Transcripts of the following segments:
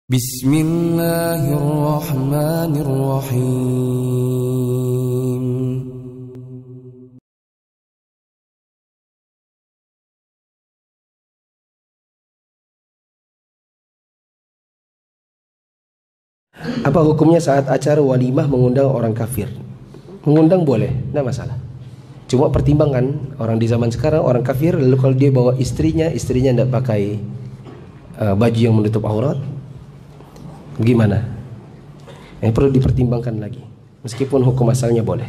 Bismillahirrahmanirrahim. Apa hukumnya saat acara walimah mengundang orang kafir? Mengundang boleh, tidak masalah. Cuma pertimbangan orang di zaman sekarang orang kafir, lalu kalau dia bawa istrinya tidak pakai baju yang menutup aurat, gimana? Yang perlu dipertimbangkan lagi. Meskipun hukum asalnya boleh.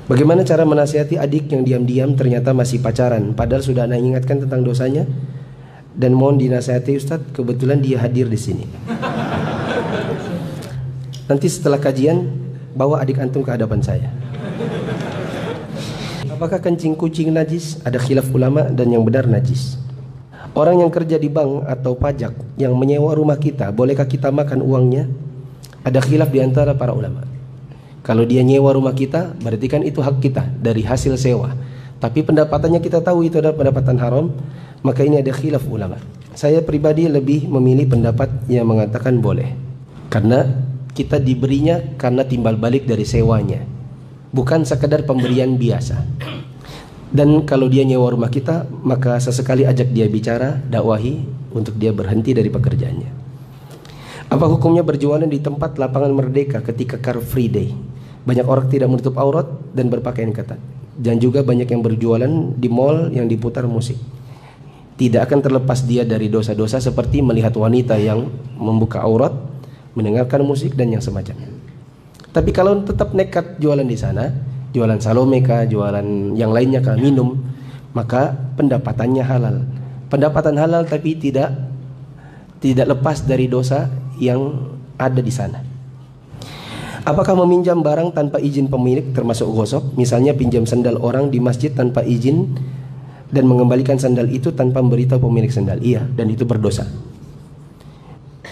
Bagaimana cara menasihati adik yang diam-diam ternyata masih pacaran, padahal sudah Anda ingatkan tentang dosanya? Dan mohon dinasihati Ustadz, kebetulan dia hadir di sini. Nanti setelah kajian, bawa adik antum ke hadapan saya. Apakah kencing kucing najis? Ada khilaf ulama dan yang benar najis. Orang yang kerja di bank atau pajak yang menyewa rumah kita, bolehkah kita makan uangnya? Ada khilaf di antara para ulama. Kalau dia nyewa rumah kita, berarti kan itu hak kita dari hasil sewa. Tapi pendapatannya kita tahu itu adalah pendapatan haram, maka ini ada khilaf ulama. Saya pribadi lebih memilih pendapat yang mengatakan boleh. Karena kita diberinya karena timbal balik dari sewanya, bukan sekedar pemberian biasa. Dan kalau dia nyewa rumah kita, maka sesekali ajak dia bicara, dakwahi untuk dia berhenti dari pekerjaannya. Apa hukumnya berjualan di tempat lapangan Merdeka ketika Car Free Day? Banyak orang tidak menutup aurat dan berpakaian ketat. Dan juga banyak yang berjualan di mall yang diputar musik. Tidak akan terlepas dia dari dosa-dosa seperti melihat wanita yang membuka aurat, mendengarkan musik dan yang semacamnya. Tapi kalau tetap nekat jualan di sana, jualan salome kah, jualan yang lainnya kah, minum, maka pendapatannya halal. Pendapatan halal tapi tidak lepas dari dosa yang ada di sana. Apakah meminjam barang tanpa izin pemilik termasuk ghosab? Misalnya pinjam sandal orang di masjid tanpa izin dan mengembalikan sandal itu tanpa memberitahu pemilik sandal. Iya, dan itu berdosa.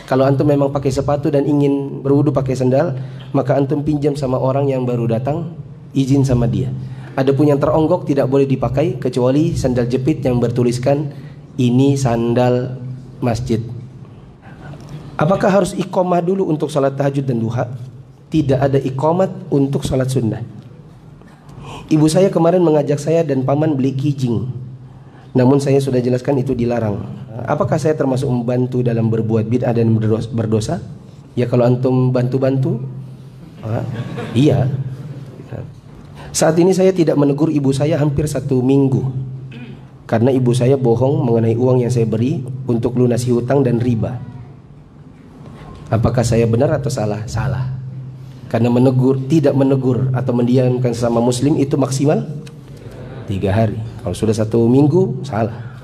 Kalau antum memang pakai sepatu dan ingin berwudu pakai sandal, maka antum pinjam sama orang yang baru datang, izin sama dia. Adapun yang teronggok tidak boleh dipakai kecuali sandal jepit yang bertuliskan ini sandal masjid. Apakah harus iqamah dulu untuk salat tahajud dan duha? Tidak ada iqamat untuk salat sunnah. Ibu saya kemarin mengajak saya dan paman beli kijing, namun saya sudah jelaskan itu dilarang. Apakah saya termasuk membantu dalam berbuat bid'ah dan berdosa? Ya kalau antum bantu-bantu, iya. Saat ini saya tidak menegur ibu saya hampir 1 minggu karena ibu saya bohong mengenai uang yang saya beri untuk lunasi hutang dan riba. Apakah saya benar atau salah? Salah. Karena tidak menegur atau mendiamkan sesama muslim itu maksimal 3 hari. Kalau sudah 1 minggu, salah.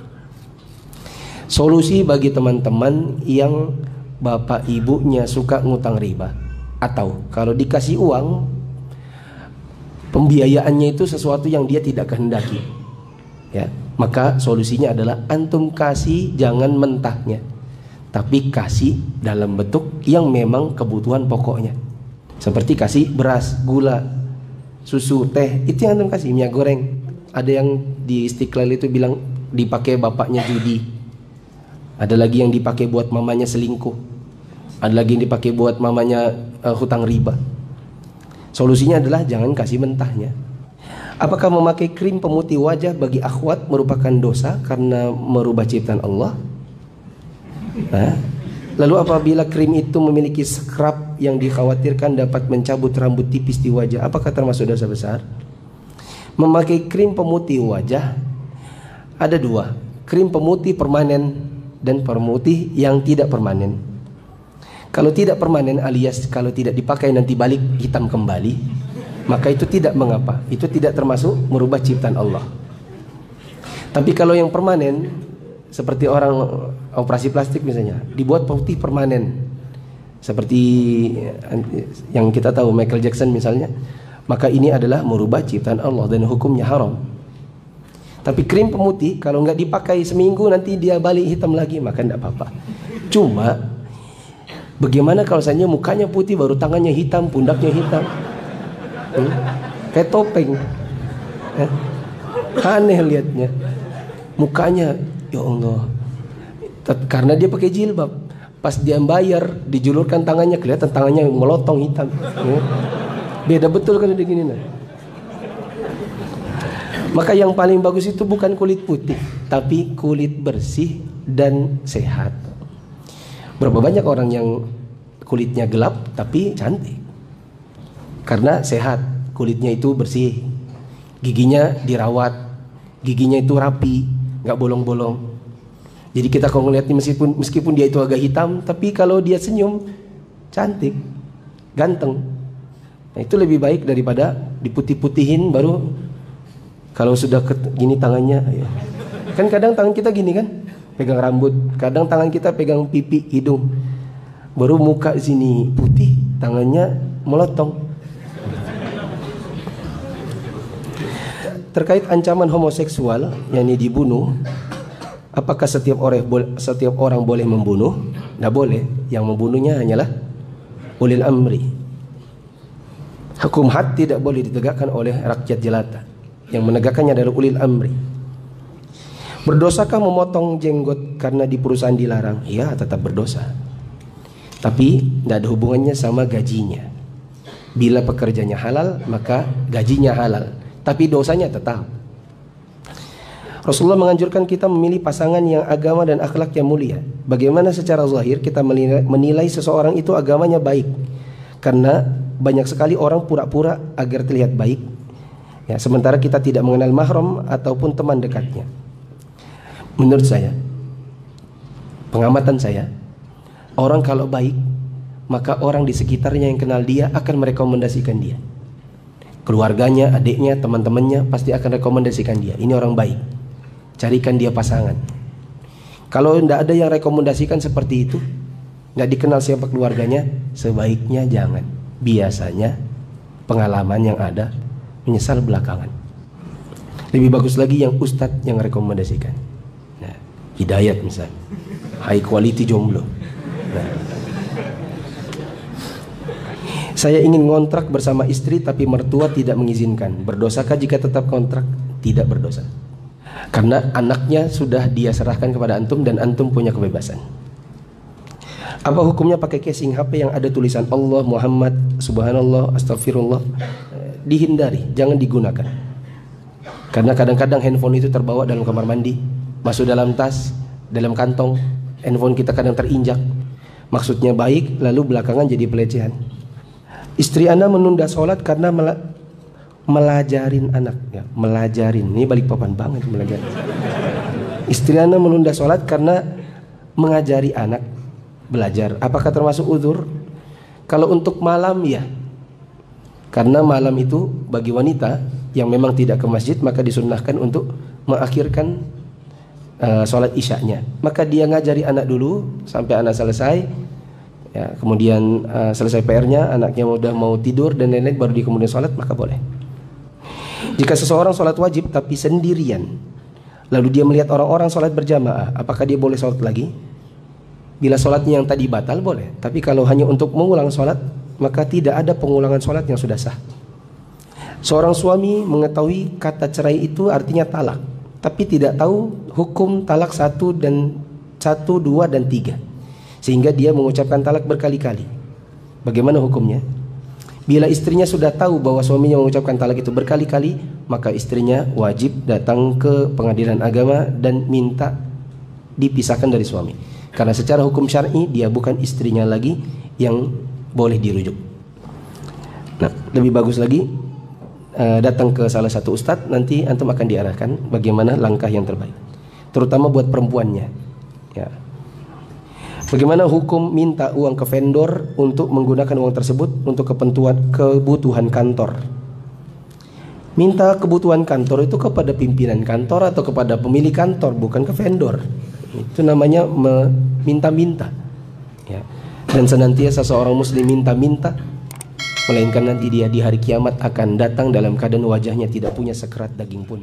Solusi bagi teman-teman yang bapak ibunya suka ngutang riba, atau kalau dikasih uang, pembiayaannya itu sesuatu yang dia tidak kehendaki, ya, maka solusinya adalah antum kasih jangan mentahnya, tapi kasih dalam bentuk yang memang kebutuhan pokoknya. Seperti kasih beras, gula, susu, teh, itu yang antum kasih. Minyak goreng, ada yang di Istiqlal itu bilang dipakai bapaknya judi, ada lagi yang dipakai buat mamanya selingkuh, ada lagi yang dipakai buat mamanya hutang riba. Solusinya adalah jangan kasih mentahnya. Apakah memakai krim pemutih wajah bagi akhwat merupakan dosa karena merubah ciptaan Allah? Lalu apabila krim itu memiliki scrub yang dikhawatirkan dapat mencabut rambut tipis di wajah, apakah termasuk dosa besar? Memakai krim pemutih wajah ada 2, krim pemutih permanen dan pemutih yang tidak permanen. Kalau tidak permanen alias kalau tidak dipakai nanti balik hitam kembali, maka itu tidak mengapa, itu tidak termasuk merubah ciptaan Allah. Tapi kalau yang permanen, seperti orang operasi plastik misalnya, dibuat putih permanen, seperti yang kita tahu Michael Jackson misalnya, maka ini adalah merubah ciptaan Allah dan hukumnya haram. Tapi krim pemutih kalau nggak dipakai seminggu nanti dia balik hitam lagi, maka tidak apa-apa. Cuma bagaimana kalau misalnya mukanya putih baru tangannya hitam, pundaknya hitam, kayak topeng, aneh lihatnya. Mukanya, ya Allah, karena dia pakai jilbab, Pas dia bayar, dijulurkan tangannya, kelihatan tangannya melotong hitam. Ya. Beda betul kalau begini. Nah. Maka yang paling bagus itu bukan kulit putih, tapi kulit bersih dan sehat. Berapa banyak orang yang kulitnya gelap tapi cantik? Karena sehat, kulitnya itu bersih, giginya dirawat, giginya itu rapi, nggak bolong-bolong. Jadi kita kalau ngeliat meskipun dia itu agak hitam, tapi kalau dia senyum cantik, ganteng. Nah, itu lebih baik daripada diputih-putihin baru kalau sudah gini tangannya. Ya. Kan kadang tangan kita gini kan, pegang rambut, kadang tangan kita pegang pipi, hidung. Baru muka sini putih, tangannya melotong. Terkait ancaman homoseksual yang dibunuh, apakah setiap orang boleh membunuh? Tidak boleh. Yang membunuhnya hanyalah ulil amri. Hukum had tidak boleh ditegakkan oleh rakyat jelata. Yang menegakkannya adalah ulil amri. Berdosakah memotong jenggot karena di perusahaan dilarang? Iya, tetap berdosa. Tapi tidak ada hubungannya sama gajinya. Bila pekerjanya halal, maka gajinya halal. Tapi dosanya tetap. Rasulullah menganjurkan kita memilih pasangan yang agama dan akhlak yang mulia. Bagaimana secara zahir kita menilai seseorang itu agamanya baik? Karena banyak sekali orang pura-pura agar terlihat baik, ya, sementara kita tidak mengenal mahram ataupun teman dekatnya. Menurut saya, pengamatan saya, orang kalau baik, maka orang di sekitarnya yang kenal dia akan merekomendasikan dia. Keluarganya, adiknya, teman-temannya pasti akan rekomendasikan dia. Ini orang baik. Carikan dia pasangan. Kalau tidak ada yang rekomendasikan seperti itu, tidak dikenal siapa keluarganya, sebaiknya jangan. Biasanya pengalaman yang ada menyesal belakangan. Lebih bagus lagi yang ustadz yang rekomendasikan. Nah, Hidayat misalnya, high quality jomblo. Nah. Saya ingin ngontrak bersama istri tapi mertua tidak mengizinkan. Berdosakah jika tetap kontrak? Tidak berdosa. Karena anaknya sudah dia serahkan kepada antum dan antum punya kebebasan. Apa hukumnya pakai casing HP yang ada tulisan Allah, Muhammad, Subhanallah, Astagfirullah? Dihindari, jangan digunakan. Karena kadang-kadang handphone itu terbawa dalam kamar mandi, masuk dalam tas, dalam kantong. Handphone kita kadang terinjak. Maksudnya baik, lalu belakangan jadi pelecehan. Istri Anda menunda sholat karena melajarin anak, ya, melajarin. Ini balik papan banget melajarin. Istri Anda menunda sholat karena mengajari anak belajar. Apakah termasuk uzur? Kalau untuk malam ya, karena malam itu bagi wanita yang memang tidak ke masjid maka disunnahkan untuk mengakhirkan sholat isyaknya. Maka dia ngajari anak dulu sampai anak selesai. Ya, kemudian selesai PR-nya, anaknya udah mau tidur dan lain-lain, baru di kemudian sholat, maka boleh. Jika seseorang sholat wajib tapi sendirian, lalu dia melihat orang-orang sholat berjamaah, apakah dia boleh sholat lagi? Bila sholatnya yang tadi batal, boleh. Tapi kalau hanya untuk mengulang sholat, maka tidak ada pengulangan sholat yang sudah sah. Seorang suami mengetahui kata cerai itu artinya talak, tapi tidak tahu hukum talak 1, 2, dan 3. Sehingga dia mengucapkan talak berkali-kali. Bagaimana hukumnya? Bila istrinya sudah tahu bahwa suaminya mengucapkan talak itu berkali-kali, maka istrinya wajib datang ke pengadilan agama dan minta dipisahkan dari suami. Karena secara hukum syar'i dia bukan istrinya lagi yang boleh dirujuk. Nah, lebih bagus lagi datang ke salah satu ustadz, nanti antum akan diarahkan bagaimana langkah yang terbaik. Terutama buat perempuannya. Ya. Bagaimana hukum minta uang ke vendor untuk menggunakan uang tersebut untuk kebutuhan kantor? Minta kebutuhan kantor itu kepada pimpinan kantor atau kepada pemilik kantor, bukan ke vendor. Itu namanya minta-minta. Ya. Dan senantiasa seorang muslim minta-minta, melainkan nanti dia di hari kiamat akan datang dalam keadaan wajahnya tidak punya sekerat daging pun.